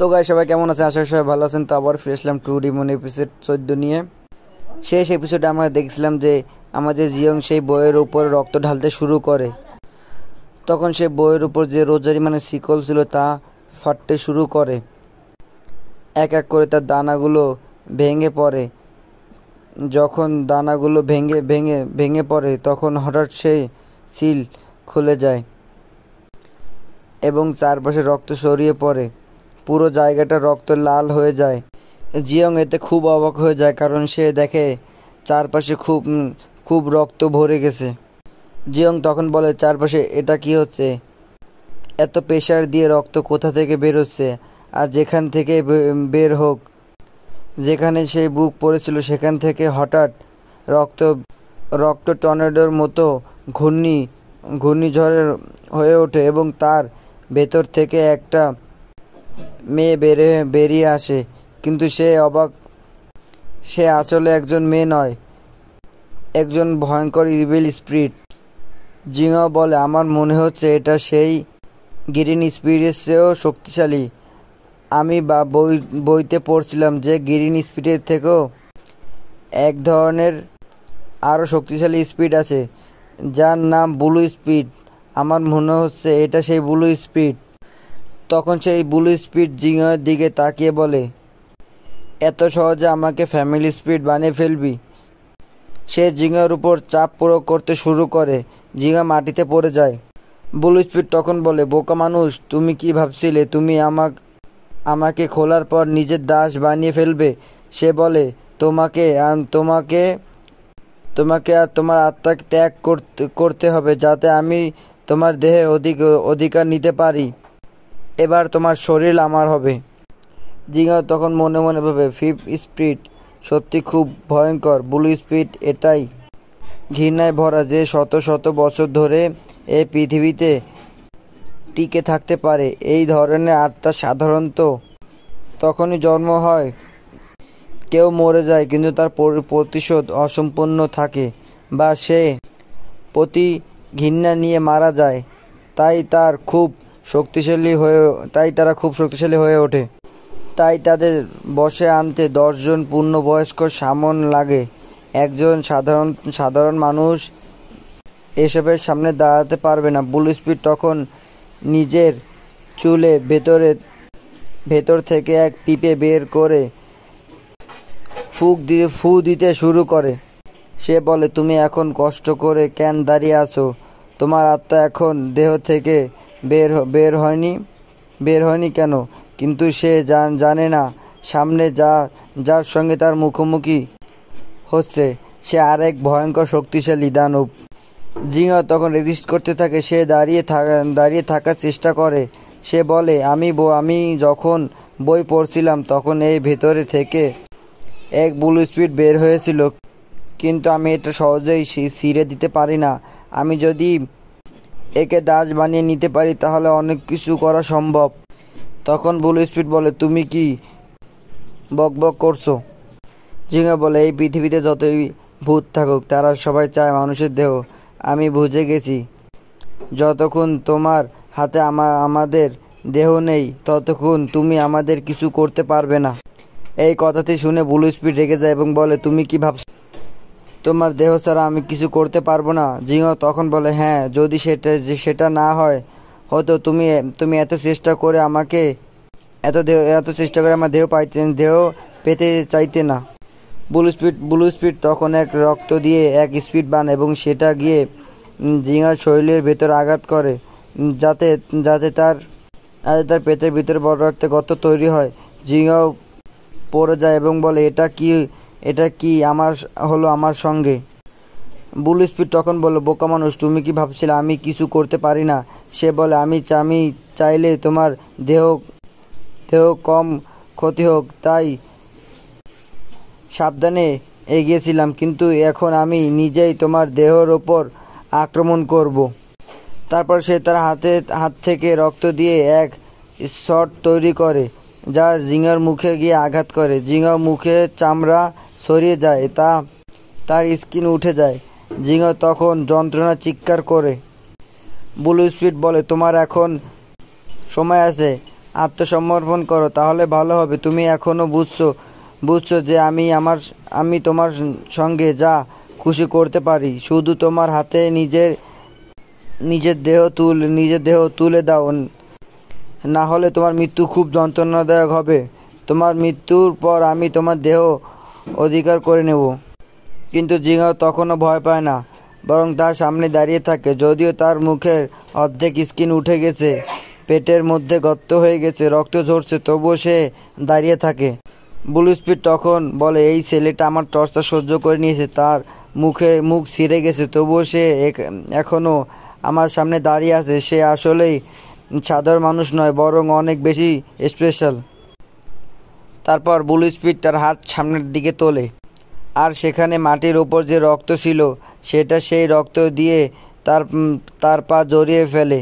তো গাইস সবাই কেমন আছেন? আশা করি সবাই ভালো আছেন। তো আবার ফিরে আসলাম টু ডিমন এপিসোড 14 নিয়ে। শেষ এপিসোডে আমরা দেখছিলাম যে আমাদের জিয়ং সেই বইয়ের উপর রক্ত ঢালতে শুরু করে। তখন সেই বইয়ের উপর যে রোজারি মানে শিকল ছিল তা ফাটতে শুরু করে। এক এক করে তার দানাগুলো ভেঙে পড়ে। যখন দানাগুলো ভেঙে পড়ে তখন হঠাৎ সেই সিল খুলে যায় এবং চারপাশে রক্ত ছড়িয়ে পড়ে। পুরো জায়গাটা রক্ত লাল হয়ে যায়। জিয়ং এতে খুব অবাক হয়ে যায়, কারণ সে দেখে চারপাশে খুব রক্ত ভরে গেছে। জিয়ং তখন বলে, চারপাশে এটা কি হচ্ছে? এত প্রেশার দিয়ে রক্ত কোথা থেকে বের হচ্ছে? আর যেখান থেকে বের হোক, যেখানে সেই বুক পড়েছিল সেখান থেকে হঠাৎ রক্ত টর্নেডোর মতো ঘূর্ণিঝড়ের হয়ে ওঠে এবং তার ভেতর থেকে একটা মেয়ে বেরিয়ে আসে। কিন্তু সে অবাক, সে আসলে একজন মেয়ে নয়, একজন ভয়ঙ্কর ইভিল স্পিরিট। জিংও বলে, আমার মনে হচ্ছে এটা সেই গ্রিন স্পিরিটের চেয়েও শক্তিশালী। আমি বইতে পড়ছিলাম যে গ্রিন স্পিরিটের থেকেও এক ধরনের আরও শক্তিশালী স্পিরিট আছে যার নাম ব্লু স্পিরিট। আমার মনে হচ্ছে এটা সেই ব্লু স্পিরিট। তখন সেই ব্লু স্পিরিট জিংয়ের দিকে তাকিয়ে বলে, এত সহজে আমাকে ফ্যামিলি স্পিরিট বানিয়ে ফেলবি? সে জিংয়ের উপর চাপ প্রয়োগ করতে শুরু করে। জিংয়া মাটিতে পড়ে যায়। ব্লু স্পিরিট তখন বলে, বোকা মানুষ, তুমি কি ভাবছিলে তুমি আমাকে খোলার পর নিজের দাস বানিয়ে ফেলবে? সে বলে, তোমাকে আর তোমার আত্মাকে ত্যাগ করতে হবে যাতে আমি তোমার দেহের অধিকার নিতে পারি। এবার তোমার শরীর আমার হবে। জিংয়া তখন মনে মনে ভাবে, ফিফথ স্পিরিট সত্যি খুব ভয়ঙ্কর। ব্লু স্পিরিট এটাই ঘৃণায় ভরা যে শত শত বছর ধরে এই পৃথিবীতে টিকে থাকতে পারে। এই ধরনের আত্মা সাধারণত তখনই জন্ম হয়, কেউ মরে যায় কিন্তু তার প্রতিশোধ অসম্পূর্ণ থাকে, বা সে ঘৃণা নিয়ে মারা যায়। তাই তারা খুব শক্তিশালী হয়ে ওঠে। তাই তাদের বশে আনতে 10 জন পূর্ণবয়স্ক শামন লাগে। একজন সাধারণ মানুষ এসবের সামনে দাঁড়াতে পারবে না। ব্লু স্পিরিট তখন নিজের চুলে ভেতর থেকে এক পিপে বের করে ফু দিতে শুরু করে। সে বলে, তুমি এখন কষ্ট করে কেন দাঁড়িয়ে আছো? তোমার আত্মা এখন দেহ থেকে বের হয়নি কেন? কিন্তু সে জানে না সামনে যার সঙ্গে তার মুখোমুখি হচ্ছে সে আরেক ভয়ঙ্কর শক্তিশালী দানব। জিংয়া তখন রেজিস্ট করতে থাকে। সে দাঁড়িয়ে থাকার চেষ্টা করে। সে বলে, আমি যখন বই পড়ছিলাম তখন এই ভেতরে থেকে এক ব্লু স্পিরিট বের হয়েছিল, কিন্তু আমি এটা সহজেই ছিঁড়ে দিতে পারি না। আমি যদি একে দাস বানিয়ে নিতে পারি তাহলে অনেক কিছু করা সম্ভব। তখন ব্লু স্পিরিট বলে, তুমি কি বকবক করছো? জিংয়া বলে, এই পৃথিবীতে যতই ভূত থাকুক তারা সবাই চায় মানুষের দেহ। আমি বুঝে গেছি, যতক্ষণ তোমার হাতে আমাদের দেহ নেই ততক্ষণ তুমি আমাদের কিছু করতে পারবে না। এই কথাটি শুনে ব্লু স্পিরিট রেগে যায় এবং বলে, তুমি কি ভাবছো তোমার দেহ ছাড়া আমি কিছু করতে পারবো না? জিংয়া তখন বলে, হ্যাঁ, যদি সেটা না হয় হতো তুমি এত চেষ্টা করে আমার দেহ পেতে চাইতে না। ব্লু স্পিরিট তখন এক রক্ত দিয়ে এক স্পিরিট বানায় এবং সেটা গিয়ে জিংয়ার শরীরের ভেতর আঘাত করে, যাতে তার পেটের ভিতরে বড় একটা গর্ত তৈরি হয়। জিংয়াও পড়ে যায় এবং বলে, এটা কি আমার সঙ্গে? ব্লু স্পিরিট তখন বলে, বোকা মানুষ, তুমি কি ভাবছিলে আমি কিছু করতে পারি না? সে বলে, আমি চাইলে তোমার দেহ কম ক্ষতি হোক তাই সাবধানে এগিয়েছিলাম, কিন্তু এখন আমি নিজেই তোমার দেহের ওপর আক্রমণ করব। তারপর সে তার হাত থেকে রক্ত দিয়ে এক শট তৈরি করে যা জিংয়ার মুখে গিয়ে আঘাত করে। জিংয়ার মুখে চামড়া ছড়িয়ে যায়, তার স্কিন উঠে যায়। জিংয়া তখন যন্ত্রণা চিৎকার করে। ব্লু স্পিরিট বলে, তোমার এখন সময় আছে, আত্মসমর্পণ করো, তাহলে ভালো হবে। তুমি এখনো বুঝছো যে আমি তোমার সঙ্গে যা খুশি করতে পারি। শুধু তোমার হাতে নিজের দেহ তুলে দাও, না হলে তোমার মৃত্যু খুব যন্ত্রণাদায়ক হবে। তোমার মৃত্যুর পর আমি তোমার দেহ অধিকার করে নেব। কিন্তু জিঙ্গাও তখনও ভয় পায় না, বরং তার সামনে দাঁড়িয়ে থাকে। যদিও তার মুখের অর্ধেক স্কিন উঠে গেছে, পেটের মধ্যে গর্ত হয়ে গেছে, রক্ত ঝরছে, তবুও সে দাঁড়িয়ে থাকে। ব্লু স্পিড তখন বলে, এই ছেলেটা আমার টর্চার সহ্য করে নিয়েছে, তার মুখ ছিঁড়ে গেছে, তবুও সে এখনও আমার সামনে দাঁড়িয়ে আছে। সে আসলেই সাধারণ মানুষ নয়, বরং অনেক বেশি স্পেশাল। তারপর ব্লু স্পিড তার হাত সামনের দিকে তোলে, আর সেখানে মাটির ওপর যে রক্ত ছিল সেটা সেই রক্ত দিয়ে তার পা জড়িয়ে ফেলে,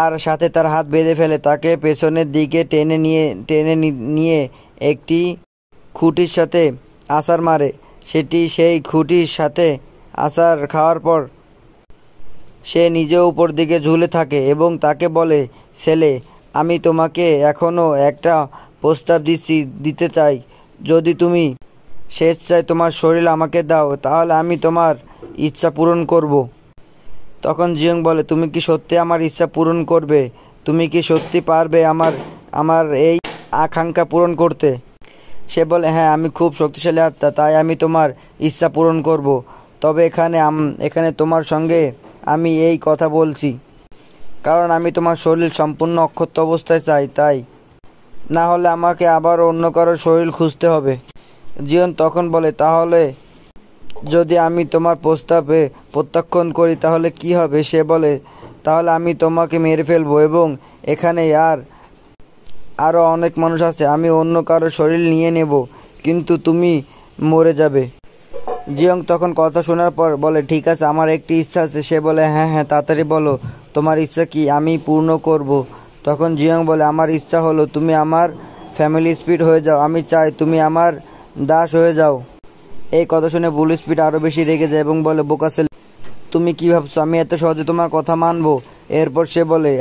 আর সাথে তার হাত বেঁধে ফেলে। তাকে পেছনের দিকে টেনে নিয়ে একটি খুঁটির সাথে আছাড় মারে। সেই খুঁটির সাথে আছাড় খাওয়ার পর সে নিজেও উপর দিকে ঝুলে থাকে এবং তাকে বলে, ছেলে, আমি তোমাকে এখনও একটা প্রস্তাব দিতে চাই। যদি তুমি স্বেচ্ছায় তোমার শরীর আমাকে দাও, তাহলে আমি তোমার ইচ্ছা পূরণ করব। তখন জিয়ং বলে, তুমি কি সত্যি আমার ইচ্ছা পূরণ করবে? তুমি কি সত্যি পারবে আমার এই আকাঙ্ক্ষা পূরণ করতে? সে বলে, হ্যাঁ, আমি খুব শক্তিশালী আত্মা, তাই আমি তোমার ইচ্ছা পূরণ করব। তবে এখানে তোমার সঙ্গে আমি এই কথা বলছি কারণ আমি তোমার শরীর সম্পূর্ণ অক্ষত অবস্থায় চাই, তাই না হলে আমাকে আবার অন্য কারোর শরীর খুঁজতে হবে। জিয়ন তখন বলে, তাহলে যদি আমি তোমার প্রস্তাবে প্রত্যাখ্যান করি তাহলে কি হবে? সে বলে, তাহলে আমি তোমাকে মেরে ফেলবো এবং এখানে আরও অনেক মানুষ আছে, আমি অন্য কারো শরীর নিয়ে নেব, কিন্তু তুমি মরে যাবে। জিয়ং তখন কথা শোনার পর বলে, ঠিক আছে, আমার একটি ইচ্ছা আছে। সে বলে, হ্যাঁ, তাড়াতাড়ি বলো, তোমার ইচ্ছা কি? আমি পূর্ণ করব। তখন জিয়ং বলে, আমার ইচ্ছা হলো তুমি আমার ফ্যামিলি স্পিড হয়ে যাও। আমি চাই তুমি আমার দাস হয়ে যাও। এই কথা শুনে ব্লু স্পিড আরও বেশি রেগে যায় এবং বলে, বোকা ছেলে, তুমি কি ভাবছো আমি এত সহজে তোমার কথা মানবো? এরপর সে বলে,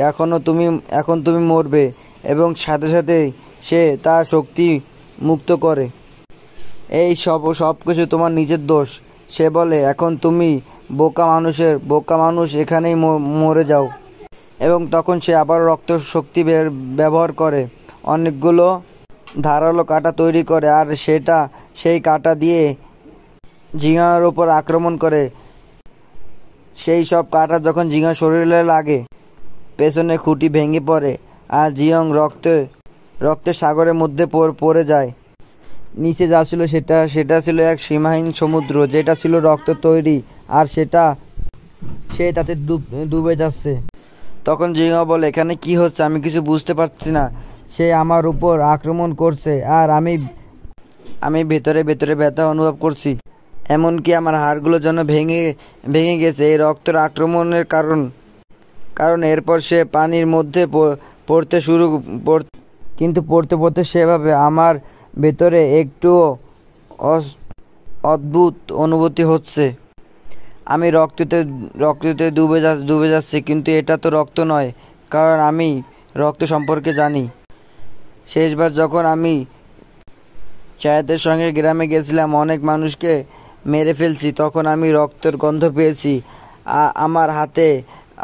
এখন তুমি মরবে, এবং সাথে সাথে সে তার শক্তি মুক্ত করে। এই সব কিছু তোমার নিজের দোষ। সে বলে, এখন তুমি বোকা মানুষ এখানেই মরে যাও। এবং তখন সে আবার রক্ত শক্তি ব্যবহার করে অনেকগুলো ধারালো কাঁটা তৈরি করে, আর সেই কাঁটা দিয়ে জিঙ্গার ওপর আক্রমণ করে। সেই সব কাঁটা যখন জিঙ্গার শরীরে লাগে, পেছনে খুঁটি ভেঙে পড়ে, আর জিয়ং রক্তের সাগরের মধ্যে পড়ে যায়। নিচে যা ছিল সেটা ছিল এক সীমাহীন সমুদ্র, যেটা ছিল রক্ত তৈরি, আর সে তাতে ডুবে যাচ্ছে। তখন জিঙ্গা বলে, এখানে কি হচ্ছে? আমি কিছু বুঝতে পারছি না। সে আমার উপর আক্রমণ করছে, আর আমি ভেতরে ব্যথা অনুভব করছি। এমনকি আমার হাড়গুলো যেন ভেঙে গেছে এই রক্তের আক্রমণের কারণ এরপর সে পানির মধ্যে কিন্তু পড়তে সেভাবে আমার ভেতরে একটু অদ্ভুত অনুভূতি হচ্ছে। আমি রক্ততে ডুবে যাচ্ছি, কিন্তু এটা তো রক্ত নয়, কারণ আমি রক্ত সম্পর্কে জানি। শেষবার যখন আমি চায়াতের সঙ্গে গ্রামে গেছিলাম, অনেক মানুষকে মেরে ফেলছি, তখন আমি রক্তের গন্ধ পেয়েছি। আমার হাতে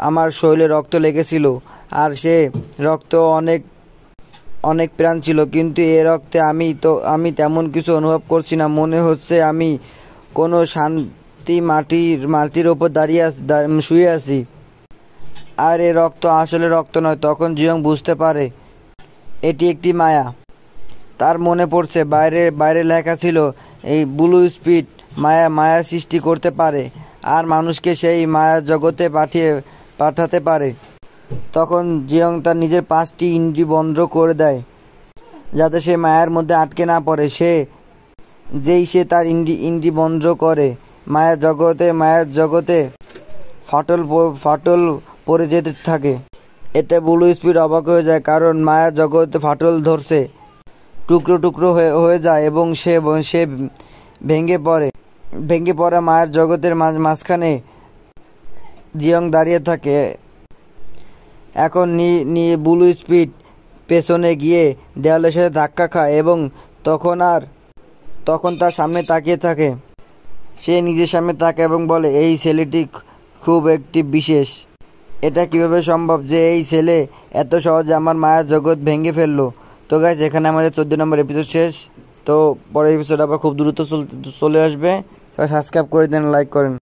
আমার শরীরে রক্ত লেগেছিল, আর সে রক্ত অনেক প্রাণ ছিল, কিন্তু এ রক্তে আমি তেমন কিছু অনুভব করছি না। মনে হচ্ছে আমি কোনো শান্তি মাটির ওপর শুয়ে আছি, আর এ রক্ত আসলে রক্ত নয়। তখন জিয়ং বুঝতে পারে এটি একটি মায়া। তার মনে পড়ছে বাইরে লেখা ছিল, এই ব্লু স্পিড মায়া সৃষ্টি করতে পারে আর মানুষকে সেই মায়া জগতে পাঠাতে পারে। তখন জিয়ং তার নিজের 5টি ইন্দ্রিয় বন্ধ করে দেয়, যাতে সে মায়ার মধ্যে আটকে না পড়ে। সে তার ইন্দ্রিয় বন্ধ করে, মায়ার জগতে ফাটল পড়ে যেতে থাকে। এতে ব্লু স্পিড অবাক হয়ে যায়, কারণ মায়ার জগতে ফাটল ধরছে, টুকরো হয়ে যায়, এবং সে ভেঙে পড়া মায়ার জগতের মাঝখানে জিয়ং দাঁড়িয়ে থাকে। এখন ব্লু স্পিড পেছনে গিয়ে দেওয়ালের সাথে ধাক্কা খায় এবং তখন তার সামনে তাকিয়ে থাকে। সে নিজের সামনে তাকায় এবং বলে, এই ছেলেটি খুব একটি বিশেষ। এটা কিভাবে সম্ভব যে এই ছেলে এত সহজে আমার মায়ের জগৎ ভেঙে ফেললো। তো গাইজ, এখানে আমাদের 14 নম্বর এপিসোড শেষ। তো পরের এপিসোড আবার খুব দ্রুত চলে আসবে। সবাই সাবস্ক্রাইব করে দেন, লাইক করেন।